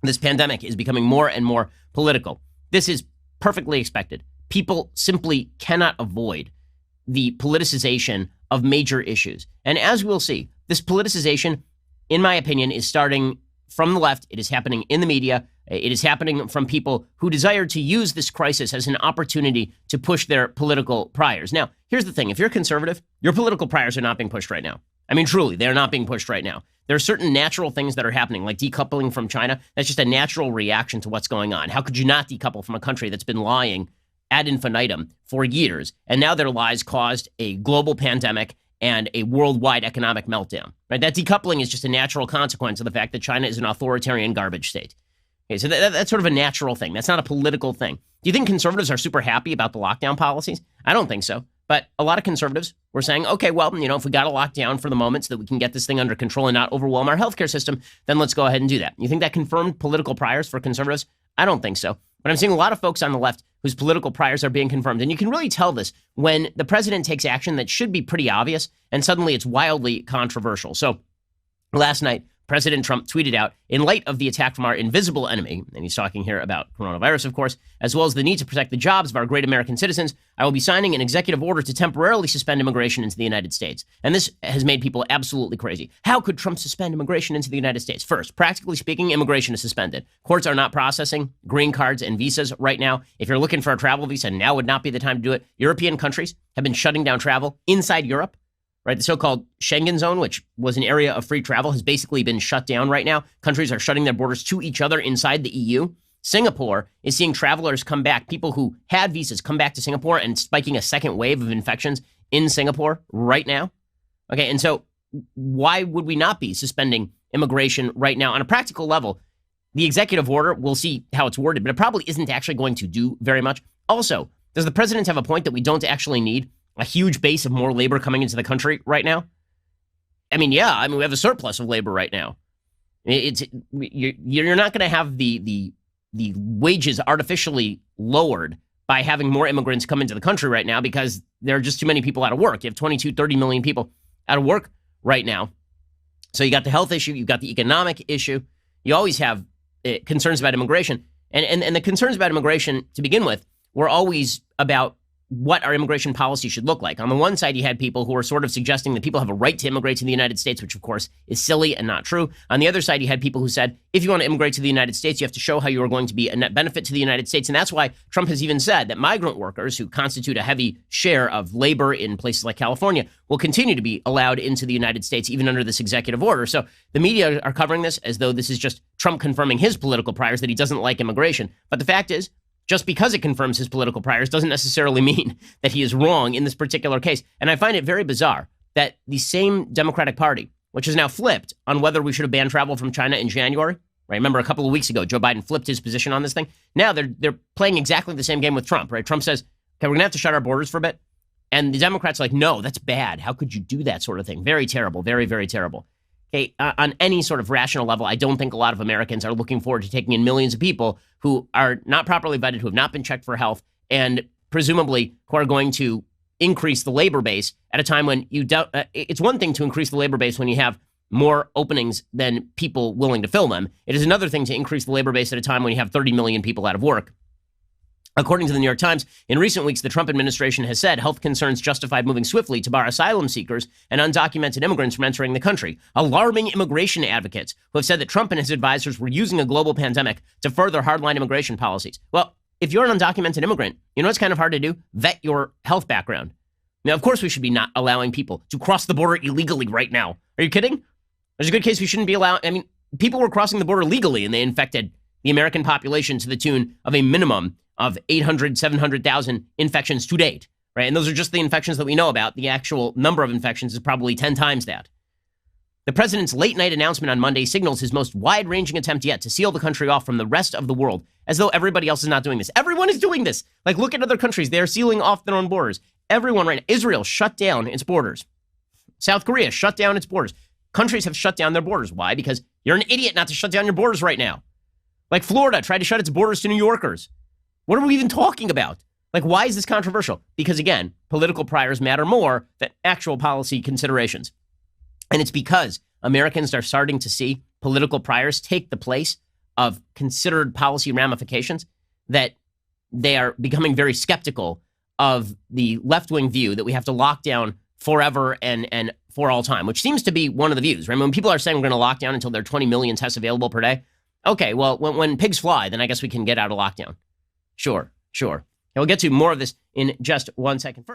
This pandemic is becoming more and more political. This is perfectly expected. People simply cannot avoid the politicization of major issues. And as we'll see, this politicization, in my opinion, is starting from the left. It is happening in the media. It is happening from people who desire to use this crisis as an opportunity to push their political priors. Now, here's the thing. If you're conservative, your political priors are not being pushed right now. I mean, truly, they're not being pushed right now. There are certain natural things that are happening, like decoupling from China. That's just a natural reaction to what's going on. How could you not decouple from a country that's been lying ad infinitum for years, and now their lies caused a global pandemic and a worldwide economic meltdown? Right? That decoupling is just a natural consequence of the fact that China is an authoritarian garbage state. Okay, so that's sort of a natural thing. That's not a political thing. Do you think conservatives are super happy about the lockdown policies? I don't think so. But a lot of conservatives were saying, okay, well, if we got to lock down for the moment so that we can get this thing under control and not overwhelm our healthcare system, then let's go ahead and do that. You think that confirmed political priors for conservatives? I don't think so. But I'm seeing a lot of folks on the left whose political priors are being confirmed. And you can really tell this when the president takes action that should be pretty obvious, and suddenly it's wildly controversial. So last night, President Trump tweeted out, in light of the attack from our invisible enemy, and he's talking here about coronavirus, of course, as well as the need to protect the jobs of our great American citizens, I will be signing an executive order to temporarily suspend immigration into the United States. And this has made people absolutely crazy. How could Trump suspend immigration into the United States? First, practically speaking, immigration is suspended. Courts are not processing green cards and visas right now. If you're looking for a travel visa, now would not be the time to do it. European countries have been shutting down travel inside Europe. Right, the so-called Schengen zone, which was an area of free travel, has basically been shut down right now. Countries are shutting their borders to each other inside the EU. Singapore is seeing travelers come back, people who had visas come back to Singapore, and spiking a second wave of infections in Singapore right now. Okay, and so why would we not be suspending immigration right now? On a practical level, the executive order, we'll see how it's worded, but it probably isn't actually going to do very much. Also, does the president have a point that we don't actually need a huge base of more labor coming into the country right now? I mean, yeah, we have a surplus of labor right now. You're not going to have the wages artificially lowered by having more immigrants come into the country right now because there are just too many people out of work. You have 30 million people out of work right now. So you got the health issue, you've got the economic issue. You always have concerns about immigration. And the concerns about immigration to begin with were always about what our immigration policy should look like. On the one side, you had people who were sort of suggesting that people have a right to immigrate to the United States, which of course is silly and not true. On the other side, you had people who said, if you want to immigrate to the United States, you have to show how you are going to be a net benefit to the United States. And that's why Trump has even said that migrant workers, who constitute a heavy share of labor in places like California, will continue to be allowed into the United States even under this executive order. So the media are covering this as though this is just Trump confirming his political priors, that he doesn't like immigration. But the fact is, just because it confirms his political priors doesn't necessarily mean that he is wrong in this particular case. And I find it very bizarre that the same Democratic Party, which has now flipped on whether we should have banned travel from China in January, right? Remember a couple of weeks ago, Joe Biden flipped his position on this thing. Now they're playing exactly the same game with Trump, right? Trump says, okay, we're gonna have to shut our borders for a bit. And the Democrats are like, no, that's bad. How could you do that sort of thing? Very terrible, very, very terrible. Okay, on any sort of rational level, I don't think a lot of Americans are looking forward to taking in millions of people who are not properly vetted, who have not been checked for health, and presumably who are going to increase the labor base at a time when you don't. It's one thing to increase the labor base when you have more openings than people willing to fill them. It is another thing to increase the labor base at a time when you have 30 million people out of work. According to the New York Times, in recent weeks, the Trump administration has said health concerns justified moving swiftly to bar asylum seekers and undocumented immigrants from entering the country. Alarming immigration advocates who have said that Trump and his advisors were using a global pandemic to further hardline immigration policies. Well, if you're an undocumented immigrant, you know what's kind of hard to do? Vet your health background. Now, of course, we should be not allowing people to cross the border illegally right now. Are you kidding? There's a good case we shouldn't be allowing. I mean, people were crossing the border legally and they infected the American population to the tune of a minimum of 800, 700,000 infections to date, right? And those are just the infections that we know about. The actual number of infections is probably 10 times that. The president's late-night announcement on Monday signals his most wide-ranging attempt yet to seal the country off from the rest of the world, as though everybody else is not doing this. Everyone is doing this. Like, look at other countries. They are sealing off their own borders. Everyone right now. Israel shut down its borders. South Korea shut down its borders. Countries have shut down their borders. Why? Because you're an idiot not to shut down your borders right now. Like Florida tried to shut its borders to New Yorkers. What are we even talking about? Like, why is this controversial? Because, again, political priors matter more than actual policy considerations. And it's because Americans are starting to see political priors take the place of considered policy ramifications that they are becoming very skeptical of the left-wing view that we have to lock down forever and for all time, which seems to be one of the views, right? When people are saying we're going to lock down until there are 20 million tests available per day, okay, well, when pigs fly, then I guess we can get out of lockdown. Sure. And we'll get to more of this in just 1 second.